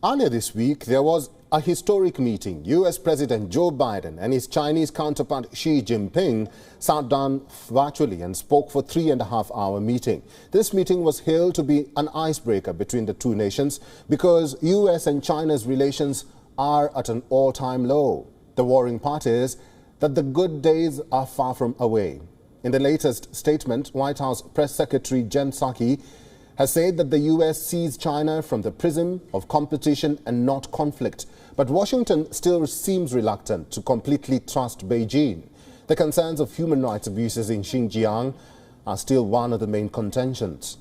Earlier this week, there was a historic meeting. US President Joe Biden and his Chinese counterpart XI Jinping sat down virtually and spoke for a 3.5-hour meeting. This meeting was hailed to be an icebreaker between the two nations because US and China's relations are at an all-time low. The worrying part is that the good days are far from away. In the latest statement, White House Press Secretary Jen Psaki has said that the US sees China from the prism of competition and not conflict. But Washington still seems reluctant to completely trust Beijing. The concerns of human rights abuses in Xinjiang are still one of the main contentions.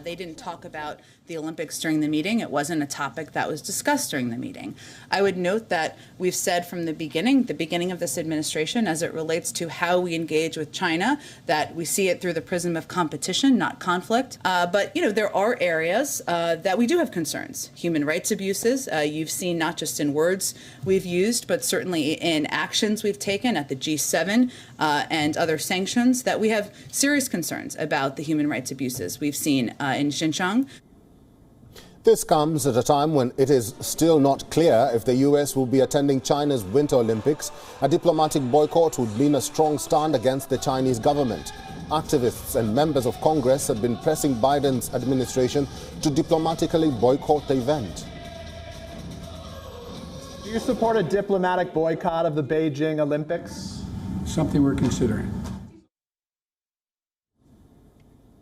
They didn't talk about the Olympics during the meeting. It wasn't a topic that was discussed during the meeting. I would note that we've said from the beginning of this administration, as it relates to how we engage with China, that we see it through the prism of competition, not conflict. But, you know, there are areas that we do have concerns. Human rights abuses, you've seen not just in words we've used, but certainly in actions we've taken at the G7 and other sanctions, that we have serious concerns about the human rights abuses we've seen in Xinjiang. This comes at a time when it is still not clear if the US will be attending China's Winter Olympics. A diplomatic boycott would mean a strong stand against the Chinese government. Activists and members of Congress have been pressing Biden's administration to diplomatically boycott the event. Do you support a diplomatic boycott of the Beijing Olympics? Something we're considering.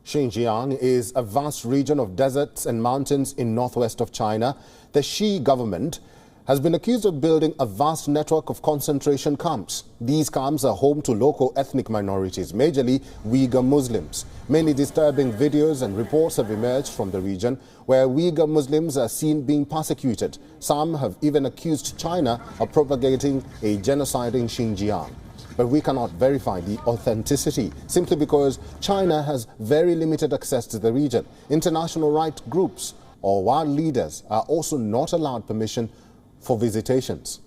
Xinjiang is a vast region of deserts and mountains in northwest of China. The Xi government has been accused of building a vast network of concentration camps. These camps are home to local ethnic minorities, majorly Uyghur Muslims. Many disturbing videos and reports have emerged from the region where Uyghur Muslims are seen being persecuted. Some have even accused China of propagating a genocide in Xinjiang. But we cannot verify the authenticity simply because China has very limited access to the region. International rights groups or world leaders are also not allowed permission for visitations.